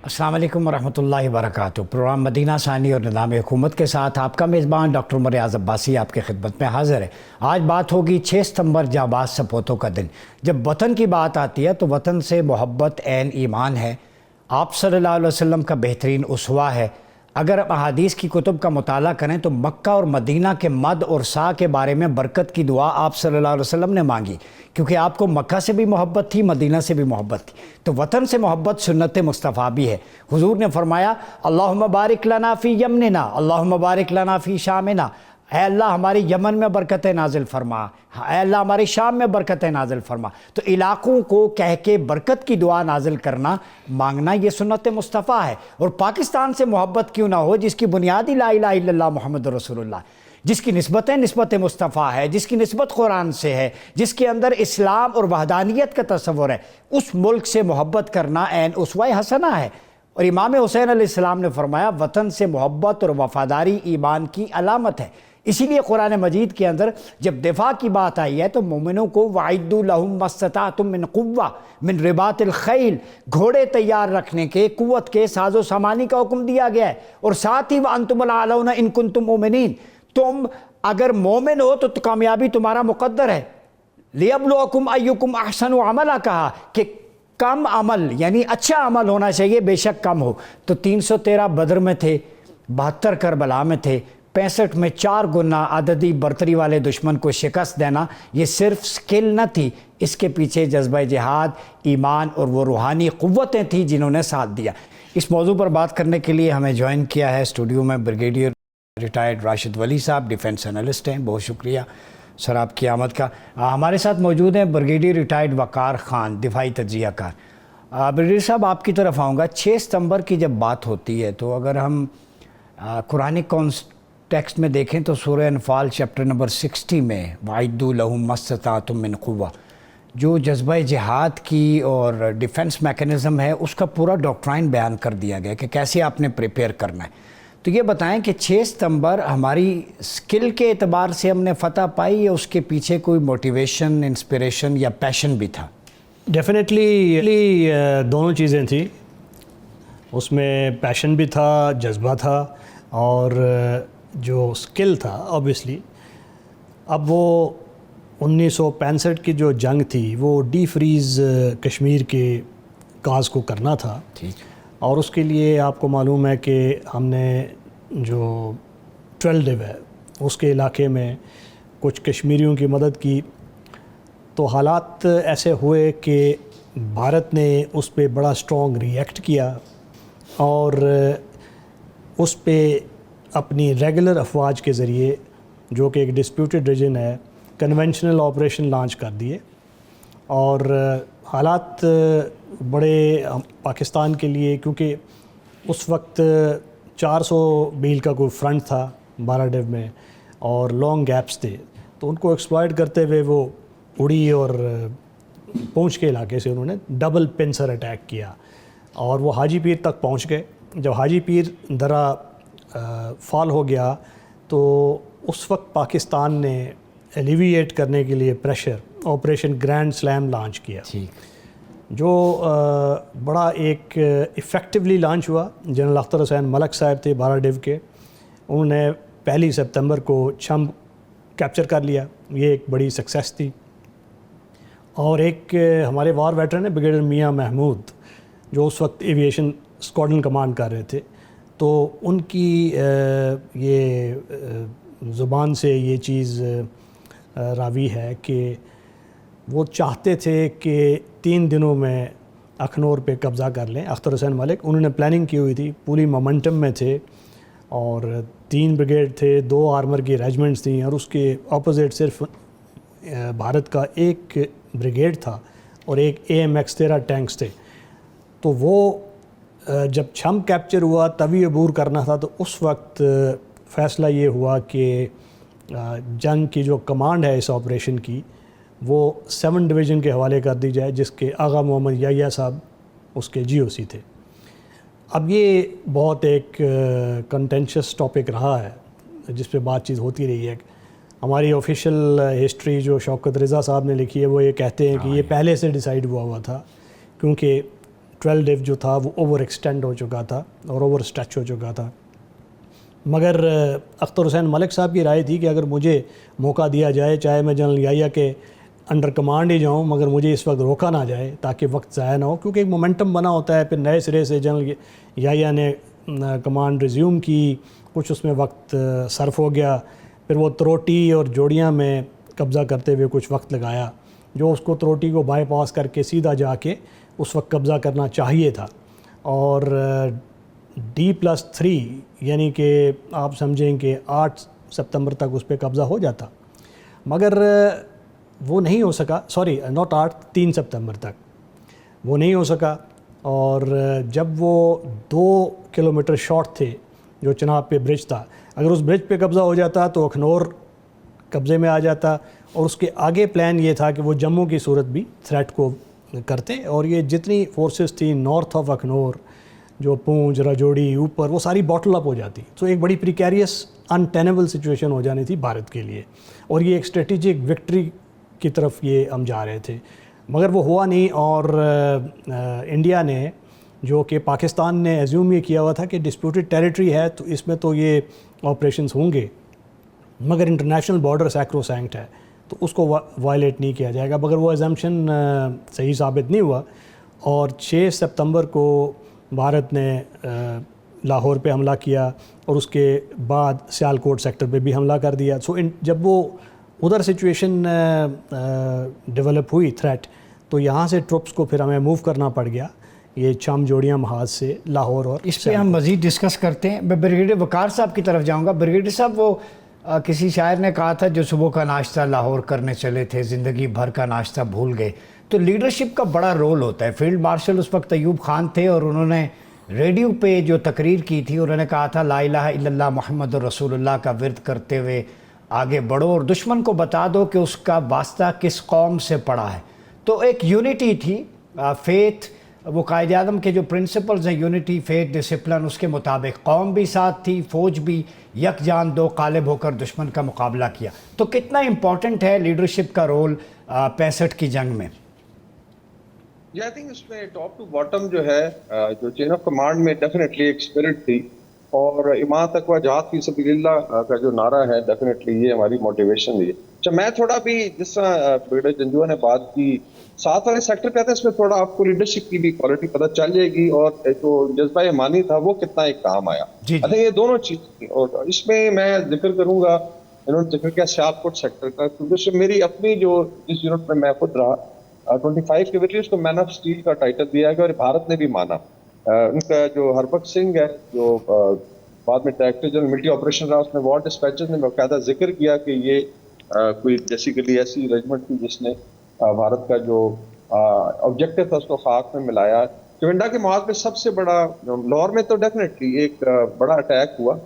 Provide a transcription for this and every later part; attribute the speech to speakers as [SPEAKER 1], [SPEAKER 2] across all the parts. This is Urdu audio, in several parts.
[SPEAKER 1] السلام علیکم ورحمۃ اللہ وبرکاتہ۔ پروگرام مدینہ ثانی اور نظام حکومت کے ساتھ آپ کا میزبان ڈاکٹر عمر ریاض عباسی آپ کی خدمت میں حاضر ہے۔ آج بات ہوگی 6 ستمبر جانباز سپوتوں کا دن۔ جب وطن کی بات آتی ہے تو وطن سے محبت عین ایمان ہے، آپ صلی اللہ علیہ وسلم کا بہترین اسوہ ہے۔ اگر آپ احادیث کی کتب کا مطالعہ کریں تو مکہ اور مدینہ کے مد اور سا کے بارے میں برکت کی دعا آپ صلی اللہ علیہ وسلم نے مانگی، کیونکہ آپ کو مکہ سے بھی محبت تھی، مدینہ سے بھی محبت تھی۔ تو وطن سے محبت سنت مصطفیٰ بھی ہے۔ حضور نے فرمایا اللہم بارک لنا فی یمننا، اللہم بارک لنا فی شامنا، اے اللہ ہماری یمن میں برکتیں نازل فرما، اے اللہ ہماری شام میں برکتیں نازل فرما۔ تو علاقوں کو کہہ کے برکت کی دعا نازل کرنا، مانگنا، یہ سنت مصطفیٰ ہے۔ اور پاکستان سے محبت کیوں نہ ہو جس کی بنیادی لا الہ الا اللہ محمد رسول اللہ، جس کی نسبت مصطفیٰ ہے، جس کی نسبت قرآن سے ہے، جس کے اندر اسلام اور وحدانیت کا تصور ہے، اس ملک سے محبت کرنا عین اسوہ حسنہ ہے۔ اور امام حسین علیہ السلام نے فرمایا وطن سے محبت اور وفاداری ایمان کی علامت ہے۔ اسی لیے قرآن مجید کے اندر جب دفاع کی بات آئی ہے تو مومنوں کو وَعِدُّوا لَهُم مَّا اسْتَطَعْتُم مِّن قُوَّةٍ مِّن رِبَاطِ الْخَيْلِ، گھوڑے تیار رکھنے کے، قوت کے، ساز و سامانی کا حکم دیا گیا ہے۔ اور ساتھ ہی وَأَنْتُمُ الْأَعْلَوْنَ إِن كُنتُم مُؤْمِنِينَ، تم اگر مومن ہو تو کامیابی تمہارا مقدر ہے۔ لِيَبْلُوَكُمْ أَيُّكُمْ أَحْسَنُ عَمَلًا، کہا کہ کم عمل یعنی اچھا عمل ہونا چاہیے، بے شک کم ہو۔ تو 313 بدر میں تھے، 72 کربلا میں تھے، 65 میں 4 گنا عددی برتری والے دشمن کو شکست دینا، یہ صرف سکل نہ تھی، اس کے پیچھے جذبہ جہاد، ایمان اور وہ روحانی قوتیں تھیں جنہوں نے ساتھ دیا۔ اس موضوع پر بات کرنے کے لیے ہمیں جوائن کیا ہے اسٹوڈیو میں بریگیڈیئر ریٹائرڈ راشد ولی صاحب، ڈیفنس انالسٹ ہیں۔ بہت شکریہ سر آپ کی آمد کا۔ ہمارے ساتھ موجود ہیں بریگیڈیئر ریٹائرڈ وقار خان، دفاعی تجزیہ کار۔ بریگیڈیئر صاحب آپ کی طرف آؤں گا۔ 6 ستمبر کی جب بات ہوتی ہے تو اگر ہم قرآن ٹیکسٹ میں دیکھیں تو سورہ انفال چیپٹر نمبر 60 میں وَعِدُّوا لَهُم مَّا اسْتَطَعْتُم مِّن قُوَّةٍ، جو جذبہ جہاد کی اور ڈیفنس میکنزم ہے اس کا پورا ڈاکٹرائن بیان کر دیا گیا کہ کیسے آپ نے پریپیئر کرنا ہے۔ تو یہ بتائیں کہ 6 ستمبر ہماری سکل کے اعتبار سے ہم نے فتح پائی یا اس کے پیچھے کوئی موٹیویشن، انسپریشن یا پیشن بھی تھا؟
[SPEAKER 2] ڈیفینیٹلی دونوں چیزیں تھیں، اس میں پیشن بھی تھا، جذبہ تھا، اور جو سکل تھا اوبیسلی۔ اب وہ 1965 کی جو جنگ تھی وہ ڈی فریز کشمیر کے کاز کو کرنا تھا، اور اس کے لیے آپ کو معلوم ہے کہ ہم نے جو 12 ہے اس کے علاقے میں کچھ کشمیریوں کی مدد کی۔ تو حالات ایسے ہوئے کہ بھارت نے اس پہ بڑا اسٹرانگ ری ایکٹ کیا اور اس پہ اپنی ریگولر افواج کے ذریعے، جو کہ ایک ڈسپیوٹڈ ریجن ہے، کنونشنل آپریشن لانچ کر دیے۔ اور حالات بڑے پاکستان کے لیے، کیونکہ اس وقت 400 میل کا کوئی فرنٹ تھا بارہ میں اور لانگ گیپس تھے، تو ان کو ایکسپلائٹ کرتے ہوئے وہ اڑی اور پونچھ کے علاقے سے انہوں نے ڈبل پنسر اٹیک کیا اور وہ حاجی پیر تک پہنچ گئے۔ جب حاجی پیر درہ فال ہو گیا تو اس وقت پاکستان نے ایلیویٹ کرنے کے لیے pressure operation grand slam launch کیا، جو بڑا ایک ایفیکٹولی لانچ ہوا۔ جنرل اختر حسین ملک صاحب تھے بارہ کے، انہوں نے 1 ستمبر کو چھمب کیپچر کر لیا، یہ ایک بڑی سکسیس تھی۔ اور ایک ہمارے وار ویٹرن ہیں بریگیڈیئر میاں محمود، جو اس وقت ایویشن اسکواڈرن کمانڈ کر رہے تھے، تو ان کی یہ زبان سے یہ چیز راوی ہے کہ وہ چاہتے تھے کہ 3 دنوں میں اخنور پہ قبضہ کر لیں۔ اختر حسین ملک، انہوں نے پلاننگ کی ہوئی تھی، پوری مومنٹم میں تھے، اور 3 بریگیڈ تھے، 2 آرمر کی ریجمنٹس تھیں، اور اس کے اپوزٹ صرف بھارت کا ایک بریگیڈ تھا اور ایک AMX 13 ٹینکس تھے۔ تو وہ جب چھمب کیپچر ہوا، تبھی عبور کرنا تھا، تو اس وقت فیصلہ یہ ہوا کہ جنگ کی جو کمانڈ ہے اس آپریشن کی وہ 7 ڈویژن کے حوالے کر دی جائے، جس کے آغا محمد یحییٰ صاحب اس کے GOC تھے۔ اب یہ بہت ایک کنٹینشس ٹاپک رہا ہے جس پہ بات چیت ہوتی رہی ہے۔ ہماری آفیشیل ہسٹری جو شوکت رضا صاحب نے لکھی ہے وہ یہ کہتے ہیں کہ یہ پہلے سے ڈیسائیڈ ہوا تھا، کیونکہ 12 جو تھا وہ اوور ایکسٹینڈ ہو چکا تھا اور اوور اسٹریچ ہو چکا تھا. مگر اختر حسین ملک صاحب کی رائے تھی کہ اگر مجھے موقع دیا جائے چاہے میں جنرل یحییٰ کے انڈر کمانڈ ہی جاؤں مگر مجھے اس وقت روکا نہ جائے تاکہ وقت ضائع نہ ہو, کیونکہ ایک مومنٹم بنا ہوتا ہے. پھر نئے سرے سے جنرل یحییٰ نے کمانڈ ریزیوم کی, کچھ اس میں وقت صرف ہو گیا, پھر وہ تروٹی اور جوڑیاں میں قبضہ کرتے ہوئے کچھ وقت لگایا, جو اس کو تروٹی کو بائی پاس کر کے سیدھا جا کے اس وقت قبضہ کرنا چاہیے تھا. اور D+3 یعنی کہ آپ سمجھیں کہ 8 ستمبر تک اس پہ قبضہ ہو جاتا, مگر وہ نہیں ہو سکا. سوری ناٹ 8, 3 ستمبر تک وہ نہیں ہو سکا. اور جب وہ 2 کلومیٹر شارٹ تھے جو چناب پہ برج تھا, اگر اس برج پہ قبضہ ہو جاتا تو اخنور قبضے میں آ جاتا, اور اس کے آگے پلان یہ تھا کہ وہ جموں کی صورت بھی تھریٹ کو کرتے, اور یہ جتنی فورسز تھیں نارتھ آف اخنور جو پونچھ راجوڑی اوپر وہ ساری باٹل اپ ہو جاتی. تو ایک بڑی پریکیریس انٹینیبل سچویشن ہو جانی تھی بھارت کے لیے, اور یہ ایک اسٹریٹجک وکٹری کی طرف یہ ہم جا رہے تھے, مگر وہ ہوا نہیں. اور انڈیا نے, جو کہ پاکستان نے ایزیوم یہ کیا ہوا تھا کہ ڈسپیوٹڈ ٹیریٹری ہے تو اس میں تو یہ آپریشنز ہوں گے, مگر انٹرنیشنل بارڈر سیکروسینکٹ ہے تو اس کو وائلیٹ نہیں کیا جائے گا. مگر وہ ایزمپشن صحیح ثابت نہیں ہوا, اور 6 ستمبر کو بھارت نے لاہور پہ حملہ کیا, اور اس کے بعد سیالکوٹ سیکٹر پہ بھی حملہ کر دیا. سو جب وہ ادھر سچویشن ڈیولپ ہوئی تھریٹ, تو یہاں سے ٹروپس کو پھر ہمیں موو کرنا پڑ گیا یہ چھم جوڑیاں محاذ سے لاہور. اور
[SPEAKER 1] اس پہ ہم مزید ڈسکس کرتے ہیں. میں بریگیڈیئر وقار صاحب کی طرف جاؤں گا. بریگیڈیئر صاحب, وہ کسی شاعر نے کہا تھا جو صبح کا ناشتہ لاہور کرنے چلے تھے زندگی بھر کا ناشتہ بھول گئے. تو لیڈرشپ کا بڑا رول ہوتا ہے. فیلڈ مارشل اس وقت ایوب خان تھے, اور انہوں نے ریڈیو پہ جو تقریر کی تھی انہوں نے کہا تھا لا الہ الا اللہ محمد رسول اللہ کا ورد کرتے ہوئے آگے بڑھو, اور دشمن کو بتا دو کہ اس کا واسطہ کس قوم سے پڑا ہے. تو ایک یونٹی تھی, فیتھ, وہ قائد اعظم کے جو پرنسپلز ہیں یونٹی, فیتھ, ڈسپلن, اس کے مطابق قوم بھی ساتھ تھی, فوج بھی یک جان دو قالب ہو کر دشمن کا مقابلہ کیا. تو کتنا امپورٹنٹ ہے لیڈرشپ کا رول 65 کی جنگ میں؟
[SPEAKER 3] آئی تھنک اس میں ٹاپ ٹو باٹم جو ہے, جو چین آف کمانڈ میں ڈیفینیٹلی ایک اسپرٹ تھی, اور ایمان تقویٰ جہاد فی سبیل اللہ کا جو نعرہ ہے ڈیفینیٹلی یہ ہماری موٹیویشن ہے. اچھا, میں تھوڑا بھی جس طرح بیٹا جنجوا نے بات کی, ساتھ والے سیکٹر کہتے ہیں اس میں تھوڑا آپ کو لیڈرشپ کی بھی کوالٹی پتہ چل جائے گی, اور جو جذبہ ایمانی تھا وہ کتنا ایک کام آیا. یہ دونوں چیز تھی, اور اس میں میں ذکر کروں گا, انہوں نے ذکر کیا سیالکوٹ سیکٹر کا, کیونکہ میری اپنی جو جس یونٹ میں خود رہا 25 کے ویلیئرز کو مین آف اسٹیل کا ٹائٹل دیا گیا, اور بھارت نے بھی مانا. ان کا جو ہربخش سنگھ ہے جو بعد میں ڈائریکٹر جنرل ملٹری آپریشن رہا, اس نے وار ڈسپیچز نے باقاعدہ ذکر کیا کہ یہ کوئی بیسیکلی ایسی ریجمنٹ تھی جس نے بھارت کا جو آبجیکٹو تھا اس کو خاک میں ملایا. چونڈا کے معاہد میں سب سے بڑا, لاہور میں تو ڈیفینیٹلی ایک بڑا اٹیک ہوا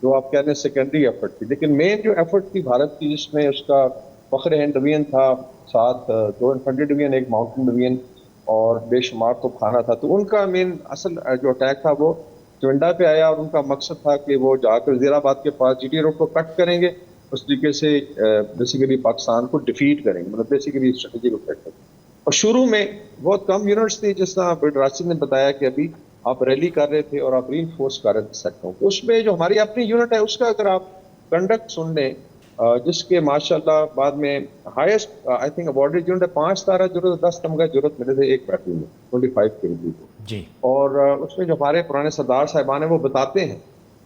[SPEAKER 3] جو آپ کہہ رہے ہیں سیکنڈری ایفرٹ تھی, لیکن مین جو ایفرٹ تھی بھارت کی جس میں اس کا فخر ہند ڈویژن تھا, ساتھ 2 انفنٹری ڈویژن, ایک ماؤنٹین ڈویژن, اور بے شمار تو کھانا تھا. تو ان کا مین اصل جو اٹیک تھا وہ چونڈا پہ آیا, اور ان کا مقصد تھا کہ وہ جا کر وزیر آباد کے پاس جی ٹی روڈ کو کٹ کریں گے, اس طریقے سے بیسیکلی پاکستان کو ڈیفیٹ کریں گے, مطلب بیسیکلی اسٹریٹجی کو کٹ کریں گے. اور شروع میں بہت کم یونٹس تھی, جس طرح راشد نے بتایا کہ ابھی آپ ریلی کر رہے تھے اور آپ ری انفورس کر رہے تھے سیکٹروں. اس میں جو ہماری اپنی یونٹ ہے اس کا اگر آپ کنڈکٹ سن لیں, جس کے ماشاءاللہ بعد میں ہائیسٹ آئی تھنک اوارڈڈ یونٹ ہے 5 تارہ جرت 10 تمغہ جرت ملے تھے ایک بیٹل میں 25 کے کو
[SPEAKER 1] جی. اور
[SPEAKER 3] اس میں جو ہمارے پرانے سردار صاحبان ہیں وہ بتاتے ہیں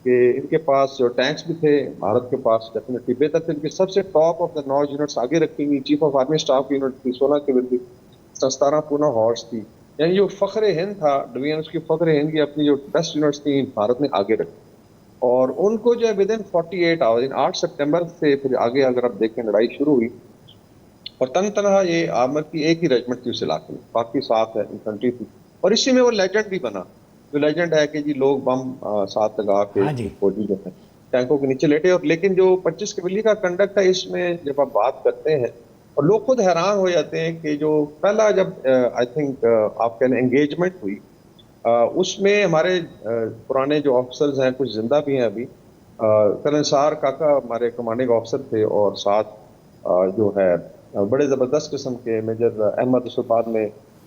[SPEAKER 3] کہ ان کے پاس جو ٹینکس بھی تھے, بھارت کے پاس ڈیفینیٹلی بہتر تھے. ان کے سب سے ٹاپ آف دا 9 یونٹس آگے رکھی ہوئی, چیف آف آرمی اسٹاف کی یونٹ تھی 16 کے ورد 17 پونہ ہارس تھی. یعنی جو فخر ہند تھا ڈویژن, اس کی فخر ہند کی اپنی جو بیسٹ یونٹس تھیں بھارت نے آگے رکھی, اور ان کو جو ہے ود ان 48 آورز 8 سپٹمبر سے پھر آگے اگر آپ دیکھیں لڑائی شروع ہوئی, اور تنہا یہ آرمر کی ایک ہی ریجمنٹ تھی اس علاقے میں, باقی ساتھ ہے انفنٹری تھی. اور اسی میں وہ لیجنڈ بھی بنا, جو لیجنڈ ہے کہ جی لوگ بم ساتھ لگا کے فوجی جو ہے ٹینکوں کے نیچے لیٹے. اور لیکن جو 25 کے کا کنڈکٹ ہے اس میں جب آپ بات کرتے ہیں, اور لوگ خود حیران ہو جاتے ہیں کہ جو پہلا جب آئی تھنک آپ کہہ لیں انگیجمنٹ ہوئی, اس میں ہمارے پرانے جو آفیسرز ہیں کچھ زندہ بھی ہیں ابھی, کرن سار کاکا ہمارے کمانڈنگ آفیسر تھے, اور ساتھ جو ہے بڑے زبردست قسم کے میجر احمد, اس بعد میں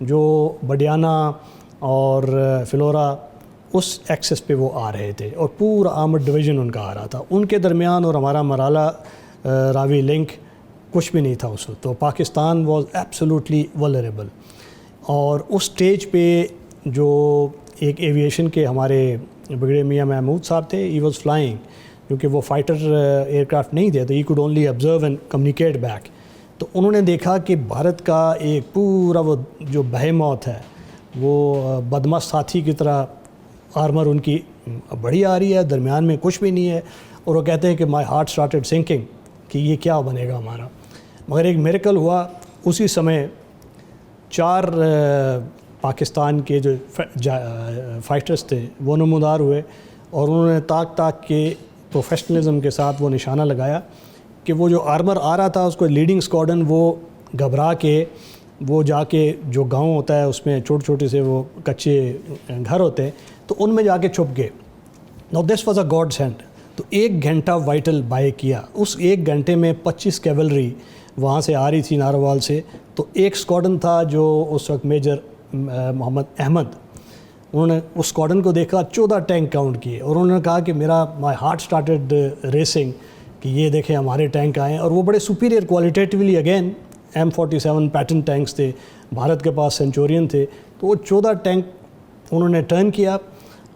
[SPEAKER 2] جو بڈیانہ اور فلورا اس ایکسس پہ وہ آ رہے تھے اور پورا آرمڈ ڈویژن ان کا آ رہا تھا. ان کے درمیان اور ہمارا مرالا راوی لنک کچھ بھی نہیں تھا اس وقت. تو پاکستان واز ایبسولوٹلی ولنریبل. اور اس سٹیج پہ جو ایک ایویشن کے ہمارے بگڑے میاں محمود صاحب تھے, ہی واز فلائنگ, کیونکہ وہ فائٹر ایئر کرافٹ نہیں تھے تو he could only observe and communicate back. تو انہوں نے دیکھا کہ بھارت کا ایک پورا وہ جو بہیموت ہے وہ بدمست ہاتھی کی طرح آرمر ان کی بڑی آ رہی ہے, درمیان میں کچھ بھی نہیں ہے, اور وہ کہتے ہیں کہ مائی ہارٹ سٹارٹڈ سنکنگ کہ یہ کیا بنے گا ہمارا. مگر ایک میریکل ہوا. اسی سمے 4 پاکستان کے جو فائٹرز تھے وہ نمودار ہوئے, اور انہوں نے تاک کے پروفیشنلزم کے ساتھ وہ نشانہ لگایا کہ وہ جو آرمر آ رہا تھا اس کو لیڈنگ اسکواڈن وہ گھبرا کے وہ جا کے جو گاؤں ہوتا ہے اس میں چھوٹے چھوٹے سے وہ کچے گھر ہوتے ہیں تو ان میں جا کے چھپ گئے. No this was a godsend. تو 1 گھنٹہ وائٹل بائی کیا. اس 1 گھنٹے میں 25 کیولری وہاں سے آ رہی تھی ناروال سے. تو ایک اسکواڈن تھا جو اس وقت میجر محمد احمد, انہوں نے اس اسکواڈن کو دیکھا, 14 ٹینک کاؤنٹ کیے, اور انہوں نے کہا کہ میرا مائی ہارٹ سٹارٹڈ ریسنگ کہ یہ دیکھیں ہمارے ٹینک آئے ہیں. اور وہ بڑے superior qualitatively again M47 pattern tanks تھے, بھارت کے پاس سینچورین تھے. تو وہ 14 ٹینک انہوں نے ٹرن کیا,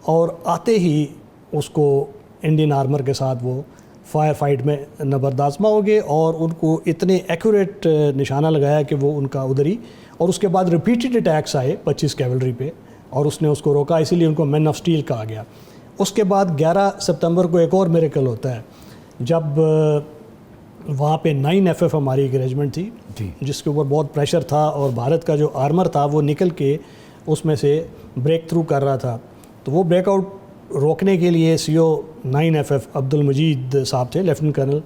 [SPEAKER 2] اور آتے ہی اس کو انڈین آرمر کے ساتھ وہ فائر فائٹ میں نبردآزما ہو گئے, اور ان کو اتنے ایکوریٹ نشانہ لگایا کہ وہ ان کا ادھر ہی. اور اس کے بعد ریپیٹڈ اٹیکس آئے 25 کیولری پہ, اور اس نے اس کو روکا, اسی لیے ان کو مین آف سٹیل کہا گیا. اس کے بعد 11 سپتمبر کو ایک اور میریکل ہوتا ہے جب وہاں پہ 9 FF ہماری ایک ریجمنٹ تھی جس کے اوپر بہت پریشر تھا, اور بھارت کا جو آرمر تھا وہ نکل کے اس میں سے بریک تھرو کر رہا تھا. تو وہ بریک آؤٹ روکنے کے لیے CO 9 FF عبد المجید صاحب تھے, لیفٹنٹ کرنل.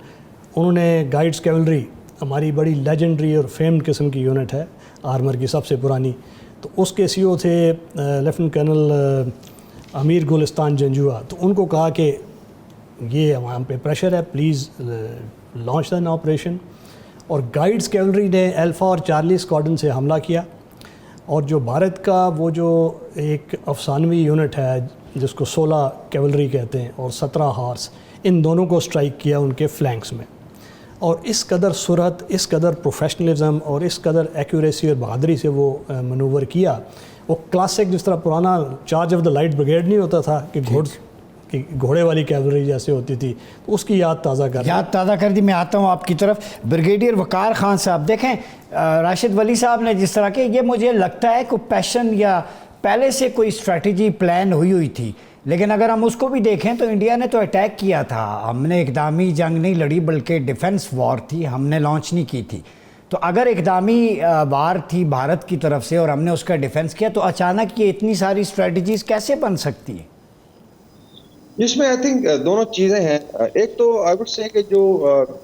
[SPEAKER 2] انہوں نے گائیڈز کیولری, ہماری بڑی لیجنڈری اور فیمڈ قسم کی یونٹ ہے آرمر کی, سب سے پرانی. تو اس کے CO تھے لیفٹنٹ کرنل امیر گلستان جنجوا. تو ان کو کہا کہ یہ ہم پہ پریشر ہے, پلیز لانچ دین آپریشن. اور گائیڈز کیولری نے الفا اور چارلی اسکواڈن سے حملہ کیا, اور جو بھارت کا وہ جو ایک افسانوی یونٹ ہے جس کو 16 کیولری کہتے ہیں اور 17 ہارس, ان دونوں کو اسٹرائک کیا ان کے فلینکس میں. اور اس قدر سرعت, اس قدر پروفیشنلزم اور اس قدر ایکوریسی اور بہادری سے وہ منوور کیا. وہ کلاسک جس طرح پرانا charge of the light brigade نہیں ہوتا تھا کہ گھوڑے والی کیولری جیسے ہوتی تھی, تو اس کی یاد تازہ کر
[SPEAKER 1] دی. میں آتا ہوں آپ کی طرف. بریگیڈیئر وقار خان صاحب, دیکھیں راشد ولی صاحب نے جس طرح کہ یہ مجھے لگتا ہے کوئی پیشن یا پہلے سے کوئی اسٹریٹجی پلان ہوئی تھی, لیکن اگر ہم اس کو بھی دیکھیں تو انڈیا نے تو اٹیک کیا تھا, ہم نے اقدامی جنگ نہیں لڑی بلکہ ڈیفنس وار تھی, ہم نے لانچ نہیں کی تھی. تو اگر اقدامی وار تھی بھارت کی طرف سے اور ہم نے اس کا ڈیفنس کیا, تو اچانک یہ اتنی ساری اسٹریٹجیز کیسے بن سکتی ہیں؟
[SPEAKER 3] اس میں آئی تھنک دونوں چیزیں ہیں. ایک تو آئی وڈ سے کہ جو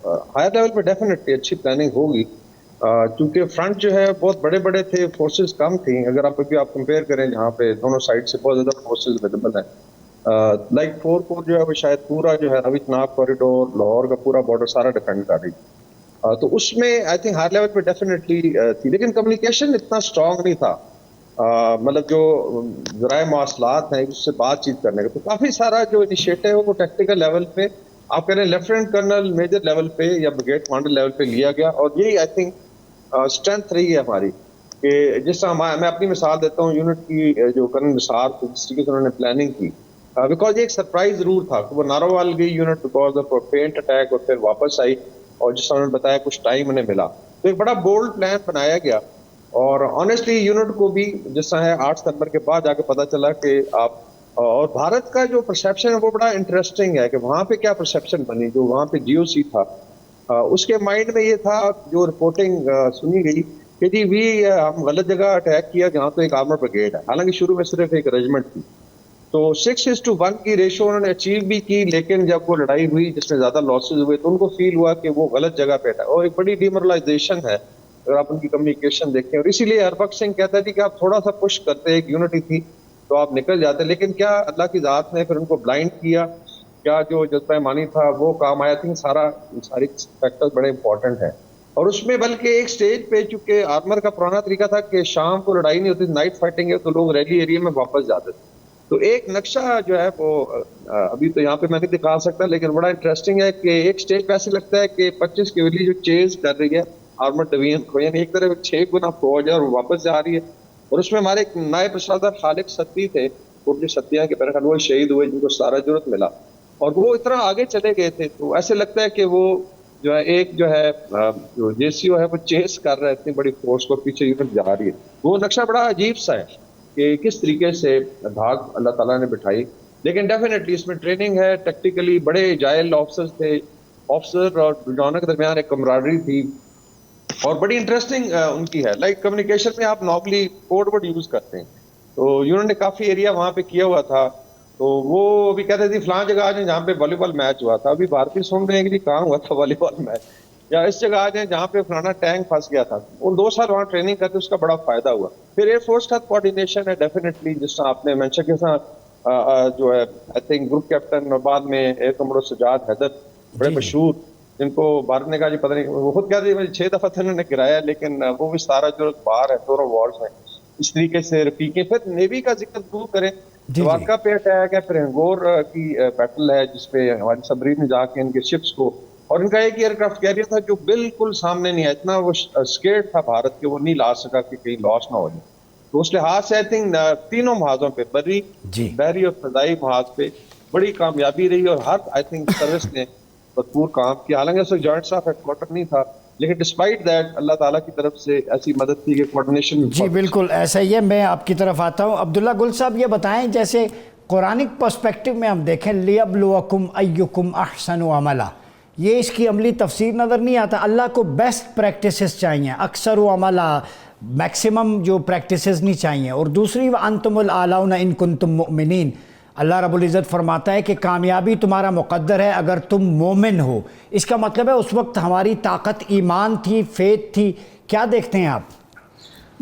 [SPEAKER 3] ہائر لیول پہ ڈیفینیٹلی اچھی پلاننگ ہوگی, کیونکہ فرنٹ جو ہے بہت بڑے بڑے تھے, فورسز کم تھیں. اگر آپ ابھی آپ کمپیئر کریں جہاں پہ دونوں سائڈ سے بہت زیادہ فورسز اویلیبل ہیں, لائک 4 کور جو ہے وہ شاید پورا جو ہے روی چناب کوریڈور, لاہور کا پورا بارڈر سارا ڈیفینڈ کر رہی. تو اس میں آئی تھنک ہائر لیول پہ ڈیفینیٹلی تھی, لیکن کمیونیکیشن اتنا اسٹرانگ نہیں تھا. مطلب جو ذرائع مواصلات ہیں اس سے بات چیت کرنے کا, تو کافی سارا جو انیشیٹو ہے وہ ٹیکٹیکل لیول پہ آپ کہہ رہے ہیں لیفٹیننٹ کرنل میجر لیول پہ یا بریگیڈ کمانڈر لیول پہ لیا گیا. اور یہی آئی تھنک اسٹرینتھ رہی ہے ہماری, کہ جس طرح میں اپنی مثال دیتا ہوں یونٹ کی جو کرنل نثار تھی, جس طریقے سے انہوں نے پلاننگ کی, بیکاز یہ ایک سرپرائز ضرور تھا کہ وہ ناروال گئی unit because of paint attack, اور پھر واپس آئی, اور جس طرح انہوں نے بتایا کچھ ٹائم انہیں ملا. تو ایک بڑا بولڈ پلان بنایا گیا, اور آنیسٹلی یونٹ کو بھی جس طرح ہے 8 ستمبر کے بعد جا کے پتہ چلا کہ آپ, اور بھارت کا جو پرسیپشن ہے وہ بڑا انٹرسٹنگ ہے کہ وہاں پہ کیا پرسیپشن بنی. جو وہاں پہ GOC تھا اس کے مائنڈ میں یہ تھا, جو رپورٹنگ سنی گئی کہ جی ہم غلط جگہ اٹیک کیا جہاں تو ایک آرمر بریگیڈ ہے, حالانکہ شروع میں صرف ایک ریجمنٹ تھی. تو 6:1 کی ریشو انہوں نے اچیو بھی کی, لیکن جب وہ لڑائی ہوئی جس میں زیادہ لاسز ہوئے تو ان کو فیل ہوا کہ وہ غلط جگہ پہ تھا, اور ایک بڑی ڈیمورلائزیشن ہے اگر آپ ان کی کمیونیکیشن دیکھیں. اور اسی لیے ہربخش سنگھ کہتا ہے کہ آپ تھوڑا سا پش کرتے, ایک یونٹی تھی تو آپ نکل جاتے, لیکن کیا اللہ کی ذات نے پھر ان کو بلائنڈ کیا, کیا جو جذبہ ایمانی تھا وہ کام آیا. تھی ساری فیکٹر بڑے امپورٹنٹ ہیں. اور اس میں بلکہ ایک سٹیج پہ چونکہ آرمر کا پرانا طریقہ تھا کہ شام کو لڑائی نہیں ہوتی، نائٹ فائٹنگ ہے، تو لوگ ریلی ایریا میں واپس جاتے تھے. تو ایک نقشہ جو ہے وہ ابھی تو یہاں پہ میں نہیں دکھا سکتا، لیکن بڑا انٹرسٹنگ ہے کہ ایک سٹیج پہ ایسے لگتا ہے کہ 25 کیولی جو چیز کر رہی ہے آرمر ڈویژن کو، یعنی ایک طرف 6 گنا فوج ہے اور واپس جا رہی ہے. اور اس میں ہمارے ایک نائب پرشادر خالق ستی تھے، پورنی ستیاں کے برخلاف وہ شہید ہوئے جن کو سارا جرت ملا، اور وہ اتنا آگے چلے گئے تھے. تو ایسے لگتا ہے کہ وہ جو ہے ایک جو ہے جو جے سی او ہے وہ چیس کر رہا ہے اتنی بڑی فورس کو، پیچھے یونٹ جا رہی ہے. وہ نقشہ بڑا عجیب سا ہے کہ کس طریقے سے دھاگ اللہ تعالیٰ نے بٹھائی. لیکن ڈیفینیٹلی اس میں ٹریننگ ہے، ٹیکٹیکلی بڑے جائل آفسرز تھے، آفسر اور جوانوں کے درمیان ایک کمرادری تھی، اور بڑی انٹرسٹنگ ان کی ہے. لائک کمیونیکیشن میں آپ نارملی کوڈ ورڈ یوز کرتے ہیں، تو انہوں نے کافی ایریا وہاں پہ کیا ہوا تھا. تو وہ ابھی کہتے تھے فلاں جگہ آ جائیں جہاں پہ والی بال میچ ہوا تھا. ابھی بھارتی سن رہے ہیں کہ کہاں ہوا تھا والی بال میچ، یا اس جگہ آ جائیں جہاں پہ فلانا ٹینک پھنس گیا تھا. ان 2 سال وہاں ٹریننگ کرتے اس کا بڑا فائدہ ہوا. پھر ایئر فورس کا کوآرڈینیشن ہے ڈیفینیٹلی، جس طرح آپ نے مینشن کے ساتھ جو ہے آئی تھنک گروپ کیپٹن اور بعد میں ایئر کمڈور سجاد حیدر بڑے مشہور، جن کو بھارت نے کہا جی پتہ نہیں، وہ خود کہتے ہیں 6 دفعہ تھا انہوں نے گرایا، لیکن وہ بھی سارا جو باہر ہے، دونوں وارز ہیں. اس طریقے سے رفیقیں. پھر نیوی کا ذکر ضرور کریں. دوارکا پہ اٹیک ہے، پھر ہنگور کی بیٹل ہے جس پہ ہماری سبمرین نے جا کے ان کے شپس کو، اور ان کا ایک ایئر کرافٹ کیریئر تھا جو بالکل سامنے نہیں آیا. اتنا وہ اسکیئرڈ تھا بھارت کہ وہ نہیں لا سکا کہ کہیں لاس نہ ہو جائے. تو اس لحاظ سے آئی تھنک تینوں محاذوں پہ، بری، بحری اور فضائی محاذ پہ بڑی کامیابی رہی، اور ہر آئی تھنک سروس نے بھرپور کام کیا. حالانکہ اس جوائنٹ اسٹاف ہیڈ کوارٹر نہیں تھا، لیکن ڈسپائٹ دیٹ اللہ تعالیٰ کی طرف سے ایسی مدد تھی کہ کوارڈینیشن.
[SPEAKER 1] جی بالکل ایسا ہی ہے. میں آپ کی طرف آتا ہوں. عبداللہ گل صاحب یہ بتائیں، جیسے قرآنک پرسپیکٹو میں ہم دیکھیں لیبلوکم ایکم احسن عملا، یہ اس کی عملی تفسیر نظر نہیں آتا. اللہ کو بیسٹ پریکٹسز چاہیے، اکثر عملا میکسیمم جو پریکٹسز نہیں چاہیے. اور دوسری وانتم الاعلون ان کنتم مؤمنین، اللہ رب العزت فرماتا ہے کہ کامیابی تمہارا مقدر ہے اگر تم مومن ہو. اس کا مطلب ہے اس وقت ہماری طاقت ایمان تھی، فیتھ تھی. کیا دیکھتے ہیں آپ؟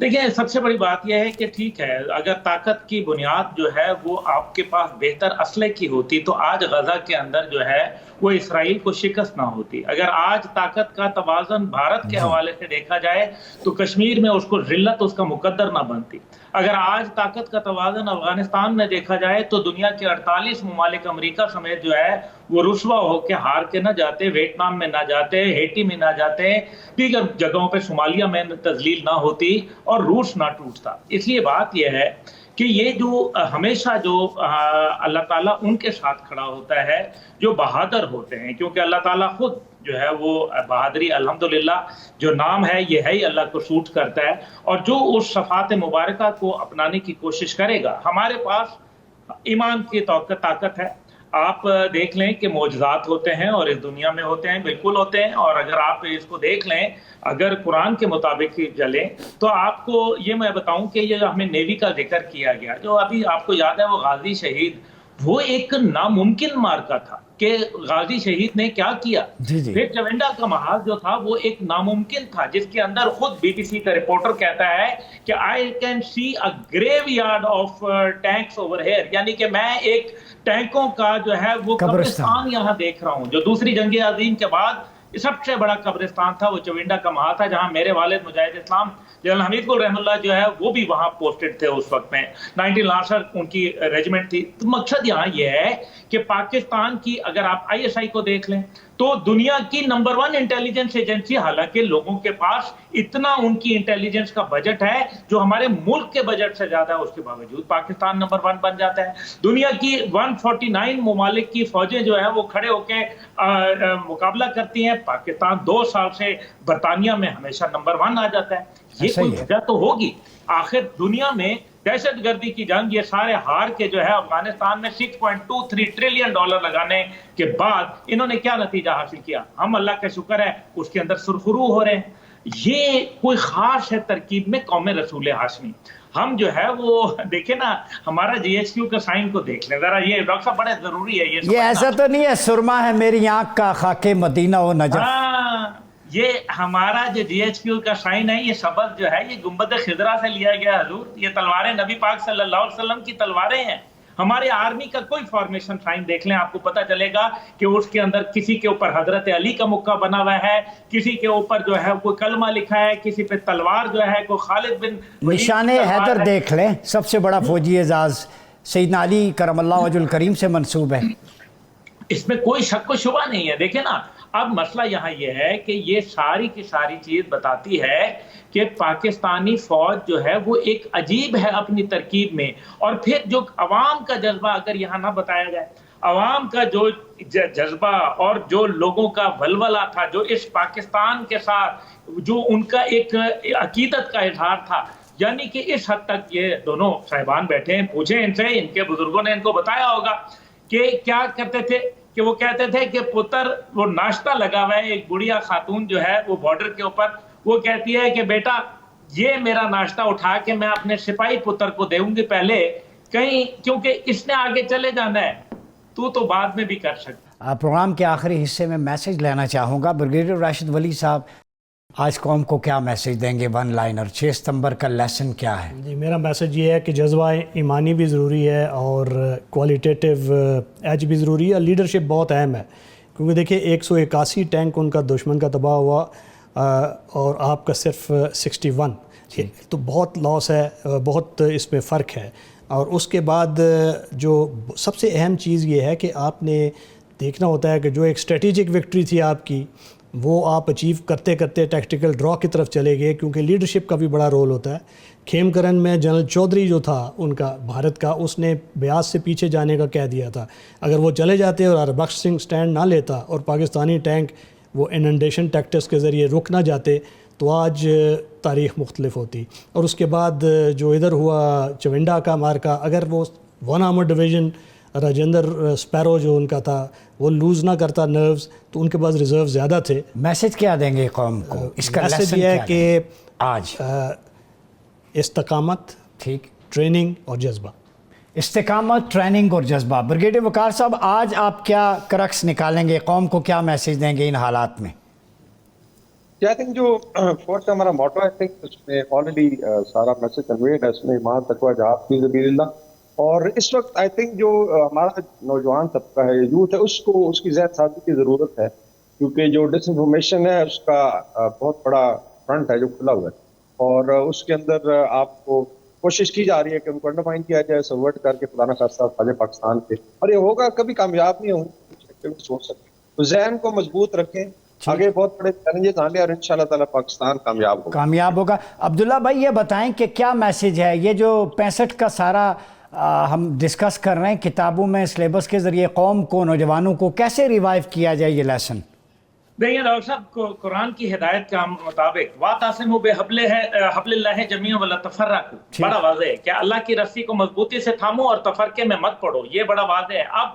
[SPEAKER 4] دیکھیں سب سے بڑی بات یہ ہے کہ ٹھیک ہے اگر طاقت کی بنیاد جو ہے وہ آپ کے پاس بہتر اسلحے کی ہوتی تو آج غزہ کے اندر جو ہے وہ اسرائیل کو شکست نہ ہوتی. اگر آج طاقت کا توازن بھارت کے حوالے سے دیکھا جائے تو کشمیر میں اس کو ذلت اس کا مقدر نہ بنتی. اگر آج طاقت کا توازن افغانستان میں دیکھا جائے تو دنیا کے 48 ممالک امریکہ سمیت جو ہے وہ رسوا ہو کے ہار کے نہ جاتے، ویتنام میں نہ جاتے، ہیٹی میں نہ جاتے، دیگر جگہوں پہ صومالیہ میں تذلیل نہ ہوتی اور روس نہ ٹوٹتا. اس لیے بات یہ ہے کہ یہ جو ہمیشہ جو اللہ تعالیٰ ان کے ساتھ کھڑا ہوتا ہے جو بہادر ہوتے ہیں، کیونکہ اللہ تعالیٰ خود جو ہے وہ بہادری الحمدللہ جو نام ہے یہ ہے ہی اللہ کو سوٹ کرتا ہے، اور جو اس صفات مبارکہ کو اپنانے کی کوشش کرے گا. ہمارے پاس ایمان کی طاقت ہے. آپ دیکھ لیں کہ معجزات ہوتے ہیں اور اس دنیا میں ہوتے ہیں، بالکل ہوتے ہیں. اور اگر آپ اس کو دیکھ لیں، اگر قرآن کے مطابق چلیں تو آپ کو یہ میں بتاؤں کہ یہ ہمیں نیوی کا ذکر کیا گیا جو ابھی آپ کو یاد ہے وہ غازی شہید، وہ ایک ناممکن مارکا تھا کہ غازی شہید نے کیا کیا. پھر چونڈا کا محاذ جو تھا وہ ایک ناممکن تھا جس کے اندر خود بی بی سی کا رپورٹر کہتا ہے کہ I can see a graveyard of tanks over here, یعنی کہ میں ایک ٹینکوں کا جو ہے وہ قبرستان یہاں دیکھ رہا ہوں. جو دوسری جنگ عظیم کے بعد سب سے بڑا قبرستان تھا وہ چونڈا کا محاذ تھا، جہاں میرے والد مجاہد اسلام جنرل حمید گل رحم اللہ جو ہے وہ بھی وہاں پوسٹڈ تھے اس وقت میں. 19 لانسر ان کی ریجمنٹ تھی. تو مقصد یہاں یہ ہے کہ پاکستان کی اگر آپ آئی ایس آئی کو دیکھ لیں تو دنیا کی نمبر 1 انٹیلیجنس ایجنسی، حالانکہ لوگوں کے پاس اتنا ان کی انٹیلیجنس کا بجٹ ہے جو ہمارے ملک کے بجٹ سے زیادہ ہے، اس کے باوجود پاکستان نمبر 1 بن جاتا ہے. دنیا کی 149 ممالک کی فوجیں جو ہیں وہ کھڑے ہو کے مقابلہ کرتی ہیں، پاکستان 2 سال سے برطانیہ میں ہمیشہ نمبر 1 آ جاتا ہے. یہ کوئی وجہ تو ہوگی. آخر دنیا میں دہشت گردی کی جنگ یہ سارے ہار کے جو ہے افغانستان میں $6.23 ٹریلین لگانے کے بعد انہوں نے کیا نتیجہ حاصل کیا؟ ہم اللہ کا شکر ہے اس کے اندر سرخرو ہو رہے ہیں. یہ کوئی خاص ہے ترکیب میں قوم رسول ہاشمی. ہم جو ہے وہ دیکھیں نا ہمارا جی ایچ کیو کا سائن کو دیکھ لیں ذرا. یہ ڈاکٹر صاحب بڑے ضروری ہے یہ
[SPEAKER 1] ایسا تو نہیں ہے سرما ہے میری آنکھ کا خاک مدینہ و نجف.
[SPEAKER 4] یہ ہمارا جو جی ایچ کیو کا سائن ہے یہ سبز جو ہے یہ گنبد خضرا سے لیا گیا حضور. یہ تلواریں نبی پاک صلی اللہ علیہ وسلم کی تلواریں ہیں. ہمارے آرمی کا کوئی فارمیشن سائن دیکھ لیں، آپ کو پتہ چلے گا کہ اس کے اندر کسی کے اوپر حضرت علی کا مکہ بنا ہوا ہے، کسی کے اوپر جو ہے کوئی کلمہ لکھا ہے، کسی پہ تلوار جو ہے کوئی خالد بن ولید کی
[SPEAKER 1] نشان
[SPEAKER 4] تلوار
[SPEAKER 1] حیدر
[SPEAKER 4] ہے۔
[SPEAKER 1] دیکھ لیں، سب سے بڑا فوجی اعزاز سیدنا علی کرم اللہ وجہ الکریم سے منسوب ہے۔
[SPEAKER 4] اس میں کوئی شک و شبہ نہیں ہے۔ دیکھیں نا، اب مسئلہ یہاں یہ ہے کہ یہ ساری کی ساری چیز بتاتی ہے کہ پاکستانی فوج جو ہے وہ ایک عجیب ہے اپنی ترکیب میں، اور پھر جو عوام کا جذبہ اگر یہاں نہ بتایا جائے، عوام کا جو جذبہ اور جو لوگوں کا ولولہ تھا، جو اس پاکستان کے ساتھ جو ان کا ایک عقیدت کا اظہار تھا، یعنی کہ اس حد تک یہ دونوں صاحبان بیٹھے ہیں، پوچھیں ان سے، ان کے بزرگوں نے ان کو بتایا ہوگا کہ کیا کرتے تھے، کہ وہ کہتے تھے کہ پتر وہ ناشتہ لگا ہوا ہے، ایک بڑھیا خاتون جو ہے وہ بارڈر کے اوپر، وہ کہتی ہے کہ بیٹا یہ میرا ناشتہ اٹھا کے میں اپنے سپاہی پتر کو دے گی پہلے، کہیں کیونکہ اس نے آگے چلے جانا ہے، تو بعد میں بھی کر سکتا۔
[SPEAKER 1] پروگرام کے آخری حصے میں میسج لینا چاہوں گا، بریگیڈیئر راشد ولی صاحب آج قوم کو کیا میسج دیں گے؟ ون لائنر 6 ستمبر کا لیسن کیا ہے؟
[SPEAKER 2] جی، میرا میسج یہ ہے کہ جذبہ ایمانی بھی ضروری ہے اور کوالٹیٹیو ایج بھی ضروری ہے، اور لیڈرشپ بہت اہم ہے، کیونکہ دیکھیں 181 ٹینک ان کا دشمن کا تباہ ہوا اور آپ کا صرف 61، تو بہت لاس ہے، بہت اس میں فرق ہے۔ اور اس کے بعد جو سب سے اہم چیز یہ ہے کہ آپ نے دیکھنا ہوتا ہے کہ جو ایک اسٹریٹجک وکٹری تھی آپ کی، وہ آپ اچیو کرتے کرتے ٹیکٹیکل ڈرا کی طرف چلے گئے، کیونکہ لیڈرشپ کا بھی بڑا رول ہوتا ہے۔ کھیم کرن میں جنرل چودھری جو تھا ان کا بھارت کا، اس نے بیاس سے پیچھے جانے کا کہہ دیا تھا، اگر وہ چلے جاتے اور ہربخش سنگھ سٹینڈ نہ لیتا اور پاکستانی ٹینک وہ اننڈیشن ٹیکٹکس کے ذریعے رک نہ جاتے تو آج تاریخ مختلف ہوتی۔ اور اس کے بعد جو ادھر ہوا چونڈا کا مارکا، اگر وہ 1 آرمر ڈویژن راجندر اسپیرو جو ان کا تھا وہ لوز نہ کرتا نروز، تو ان کے پاس ریزرو زیادہ تھے۔
[SPEAKER 1] میسج کیا دیں گے قوم کو؟ اس کا
[SPEAKER 2] میسج
[SPEAKER 1] لیسن
[SPEAKER 2] یہ ہے
[SPEAKER 1] کیا
[SPEAKER 2] کہ
[SPEAKER 1] دیں گے آج؟
[SPEAKER 2] استقامت،
[SPEAKER 1] ٹھیک،
[SPEAKER 2] ٹریننگ اور جذبہ۔
[SPEAKER 1] استقامت، ٹریننگ اور جذبہ۔ بریگیڈیئر وقار صاحب آج آپ کیا کرکس نکالیں گے، قوم کو کیا میسج دیں گے ان حالات میں؟
[SPEAKER 3] آئی تھنک جو فوج کا ہمارا موٹو ہے، آئی تھنک اس میں آلریڈی سارا میسج کنویڈ ہے، اس میں ایمان تقویٰ جہاد فی سبیل اللہ۔ اور اس وقت آئی تھنک جو ہمارا نوجوان طبقہ ہے، یوتھ ہے، اس کو اس کی ذہن سازی کی ضرورت ہے، کیونکہ جو ڈس انفارمیشن ہے اس کا بہت بڑا فرنٹ ہے جو کھلا ہوا ہے، اور اس کے اندر آپ کو کوشش کی جا رہی ہے کہ ان کو انڈرمائن کیا جائے، سبورٹ کر کے خدا نہ خواستہ فوج پاکستان پہ، اور یہ ہوگا، کبھی کامیاب نہیں ہوں سوچ سکتے، تو ذہن کو مضبوط رکھیں، آگے بہت بڑے چیلنجز آنے اور انشاءاللہ تعالیٰ پاکستان کامیاب ہوگا۔
[SPEAKER 1] عبداللہ بھائی یہ بتائیں کہ کیا میسج ہے یہ جو 65 کا سارا ہم ڈسکس کر رہے ہیں کتابوں میں، سلیبس کے ذریعے قوم کو، نوجوانوں کو کیسے ریوائیو کیا جائے یہ لیسن؟
[SPEAKER 4] دیکھیں ڈاکٹر صاحب، قرآن کی ہدایت کے مطابق وَاعْتَصِمُوا بِحَبْلِ اللَّهِ جَمِيعًا وَلَا تَفَرَّقُوا، بڑا واضح ہے کہ اللہ کی رسی کو مضبوطی سے تھامو اور تفرقے میں مت پڑو، یہ بڑا واضح ہے۔ اب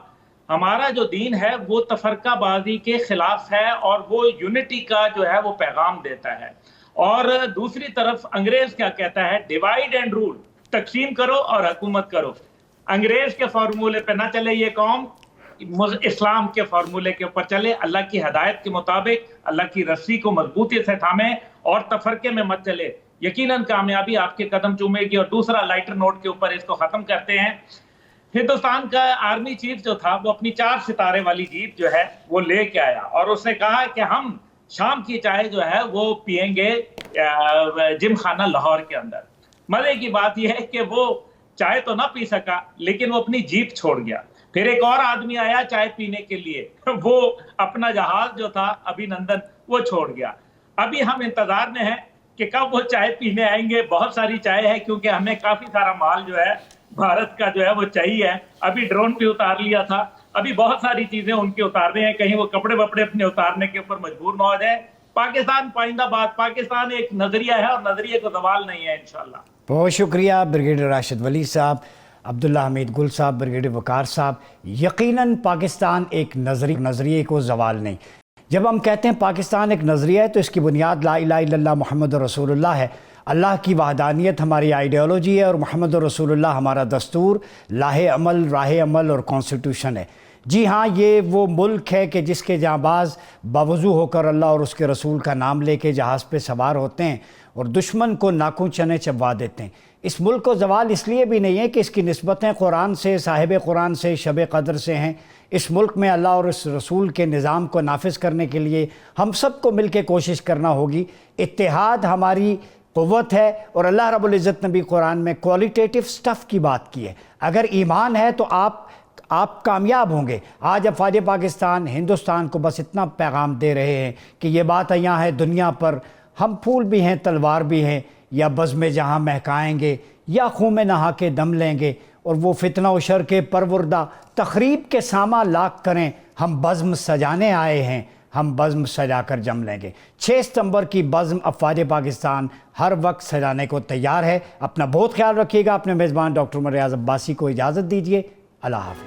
[SPEAKER 4] ہمارا جو دین ہے وہ تفرقہ بازی کے خلاف ہے اور وہ یونٹی کا جو ہے وہ پیغام دیتا ہے، اور دوسری طرف انگریز کیا کہتا ہے؟ ڈیوائیڈ اینڈ رول، تقسیم کرو اور حکومت کرو۔ انگریز کے فارمولے پہ نہ چلے یہ قوم، اسلام کے فارمولے کے اوپر چلے، اللہ کی ہدایت کے مطابق اللہ کی رسی کو مضبوطی سے تھامے اور تفرقے میں مت چلے، یقیناً کامیابی آپ کے قدم چومے گی۔ اور دوسرا لائٹر نوٹ کے اوپر اس کو ختم کرتے ہیں، ہندوستان کا آرمی چیف جو تھا وہ اپنی 4 ستارے والی جیپ جو ہے وہ لے کے آیا، اور اس نے کہا کہ ہم شام کی چائے جو ہے وہ پئیں گے جم خانہ لاہور کے اندر۔ مزے کی بات یہ ہے کہ وہ چائے تو نہ پی سکا لیکن وہ اپنی جیپ چھوڑ گیا۔ پھر ایک اور آدمی آیا چائے پینے کے لیے، وہ اپنا جہاز جو تھا ابھی نندن وہ چھوڑ گیا۔ ابھی ہم انتظار میں ہیں کہ کب وہ چائے پینے آئیں گے۔ بہت ساری چائے ہے کیونکہ ہمیں کافی سارا مال جو ہے بھارت کا جو ہے وہ چاہیے۔ ابھی ڈرون بھی اتار لیا تھا، ابھی بہت ساری چیزیں ان کے اتار رہے ہیں، کہیں وہ کپڑے وپڑے اپنے اتارنے کے اوپر مجبور نہ ہو جائے۔ پاکستان پائندہ باد، پاکستان ایک نظریہ ہے اور نظریے کو زوال نہیں ہے انشاءاللہ۔
[SPEAKER 1] بہت شکریہ بریگیڈیئر راشد ولی صاحب، عبداللہ حمید گل صاحب، بریگیڈیئر وقار صاحب۔ یقیناً پاکستان ایک نظریے کو زوال نہیں۔ جب ہم کہتے ہیں پاکستان ایک نظریہ ہے تو اس کی بنیاد لا الہ الا اللہ محمد رسول اللہ ہے۔ اللہ کی وحدانیت ہماری آئیڈیالوجی ہے اور محمد رسول اللہ ہمارا دستور، راہ عمل اور کانسٹیٹیوشن ہے۔ جی ہاں، یہ وہ ملک ہے کہ جس کے جانباز باوضو ہو کر اللہ اور اس کے رسول کا نام لے کے جہاز پہ سوار ہوتے ہیں اور دشمن کو ناکوں چنے چبوا دیتے ہیں۔ اس ملک کو زوال اس لیے بھی نہیں ہے کہ اس کی نسبتیں قرآن سے، صاحب قرآن سے، شب قدر سے ہیں۔ اس ملک میں اللہ اور اس رسول کے نظام کو نافذ کرنے کے لیے ہم سب کو مل کے کوشش کرنا ہوگی۔ اتحاد ہماری قوت ہے، اور اللہ رب العزت نے بھی قرآن میں کوالٹیٹیو سٹف کی بات کی ہے۔ اگر ایمان ہے تو آپ کامیاب ہوں گے۔ آج افواج پاکستان ہندوستان کو بس اتنا پیغام دے رہے ہیں کہ یہ بات یہاں ہے دنیا پر، ہم پھول بھی ہیں تلوار بھی ہیں، یا بزم جہاں مہکائیں گے یا خون میں نہا کے دم لیں گے، اور وہ فتنہ و شر کے پروردہ تخریب کے ساماں لاکھ کریں، ہم بزم سجانے آئے ہیں، ہم بزم سجا کر جم لیں گے۔ 6 ستمبر کی بزم افواج پاکستان ہر وقت سجانے کو تیار ہے۔ اپنا بہت خیال رکھیے گا۔ اپنے میزبان ڈاکٹر عمر ریاض عباسی کو اجازت دیجیے۔ اللہ حافظ۔